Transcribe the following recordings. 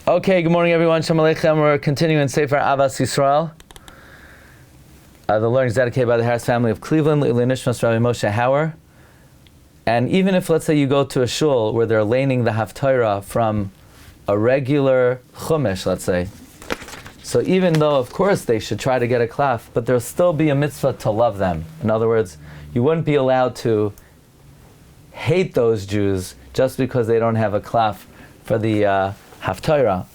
Okay, good morning everyone. Shalom Aleichem. We're continuing Sefer Ahavas Yisroel. The learning is dedicated by the Harris family of Cleveland, L'ilui Nishmas Rabbi Moshe Hauer. And even if, let's say, you go to a shul where they're laning the Haftarah from a regular Chumash, let's say, so even though, of course, they should try to get a klaf, but there'll still be a mitzvah to love them. In other words, you wouldn't be allowed to hate those Jews just because they don't have a klaf for the Haftarah.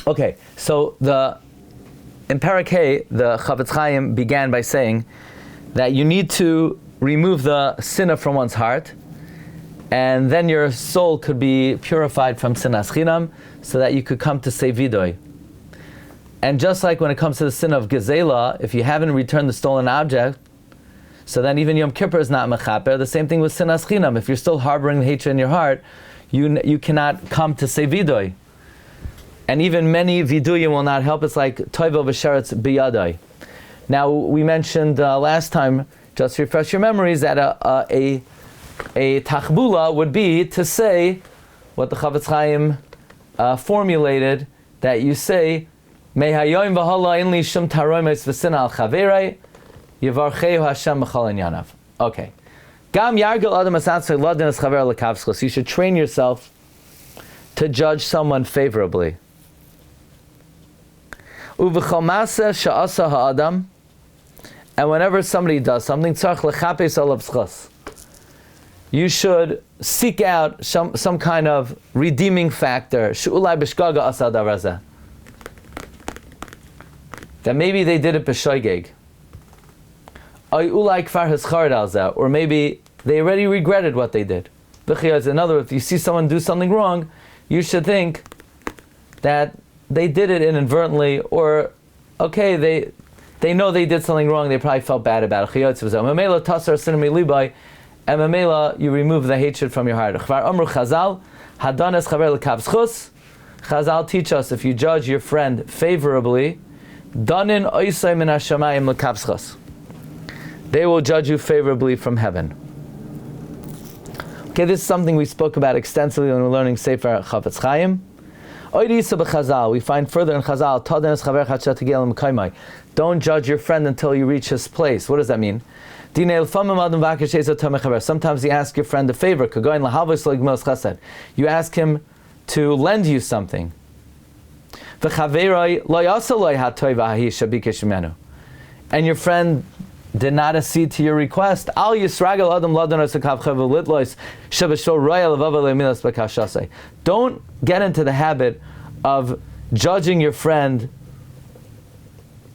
Okay, so in Parakeh, the Chafetz Chaim began by saying that you need to remove the sinah from one's heart, and then your soul could be purified from sinas chinam, so that you could come to say vidoy. And just like when it comes to the sin of gezela, if you haven't returned the stolen object, so then even Yom Kippur is not mechaper. The same thing with sinas chinam. If you're still harboring hatred in your heart, you cannot come to say vidoy. And even many viduyim will not help. It's like toivo v'sheretz biyadai. Now we mentioned last time, just to refresh your memories, that a tachbula would be to say what the Chafetz Chaim formulated, that you say mehayoim v'hala in li shum taroimes v'sina al chaverai yivarcheu Hashem b'chol inyanav. Okay. Gam yargel adam asatzei ladin es chaver lekavschos. You should train yourself to judge someone favorably. Uv'chol maseh she'asa ha'adam. And whenever somebody does something, tzarich lechapes alav schos. You should seek out some kind of redeeming factor. She'ulai b'shgaga asa darazeh. That maybe they did it b'shoigeg. Or maybe they already regretted what they did. In other words, if you see someone do something wrong, you should think that they did it inadvertently, or okay, they know they did something wrong, they probably felt bad about it. And Mamela, you remove the hatred from your heart. Chazal teach us, if you judge your friend favorably, they will judge you favorably from heaven. Okay, this is something we spoke about extensively when we were learning Sefer Chafetz Chaim. We find further in Chazal, don't judge your friend until you reach his place. What does that mean? Sometimes you ask your friend a favor. You ask him to lend you something. And your friend did not accede to your request. Don't get into the habit of judging your friend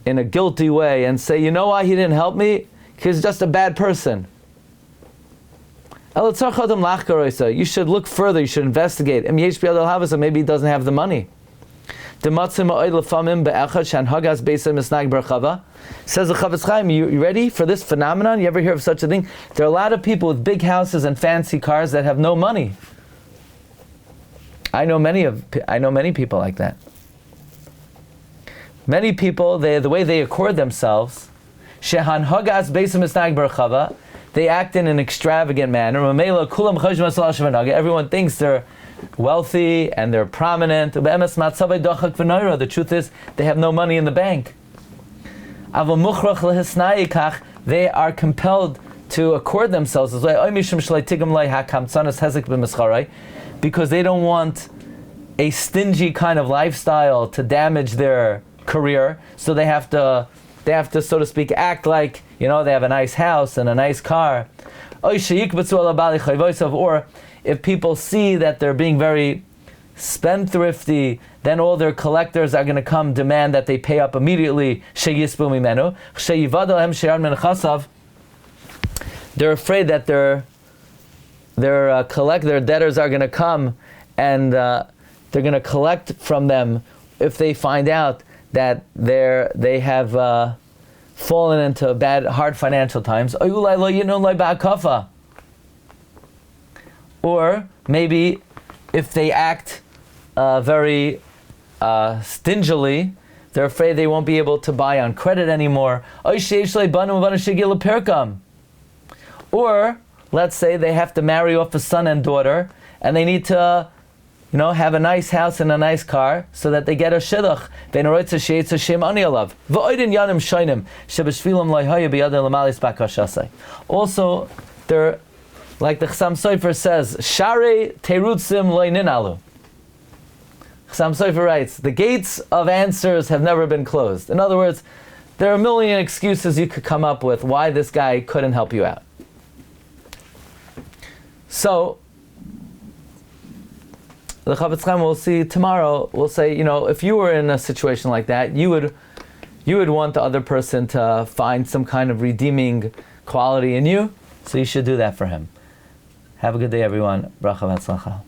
in a guilty way and say, you know why he didn't help me? He's just a bad person. You should look further, you should investigate. Maybe he doesn't have the money. Says the Chafetz Chaim, you ready for this phenomenon? You ever hear of such a thing? There are a lot of people with big houses and fancy cars that have no money. I know many people like that. Many people, the way they accord themselves, they act in an extravagant manner. Everyone thinks they're wealthy and they're prominent. The truth is, they have no money in the bank. They are compelled to accord themselves because they don't want a stingy kind of lifestyle to damage their career. So they have to, so to speak, act like, they have a nice house and a nice car. Or if people see that they're being very spendthrifty, then all their collectors are going to come demand that they pay up immediately. They're afraid that their debtors are going to come and they're going to collect from them if they find out that they have fallen into hard financial times. Or maybe if they act very stingily, they're afraid they won't be able to buy on credit anymore. Or let's say they have to marry off a son and daughter, and they need to have a nice house and a nice car, so that they get a shidduch. Also, they're, like the Chassam Sofer says, Share terutzim lo ninalu. Chassam Sofer writes, the gates of answers have never been closed. In other words, there are a million excuses you could come up with why this guy couldn't help you out. So, the Chafetz Chaim we'll see tomorrow will say, if you were in a situation like that, you would want the other person to find some kind of redeeming quality in you, so you should do that for him. Have a good day, everyone. Bracha v'atzlacha.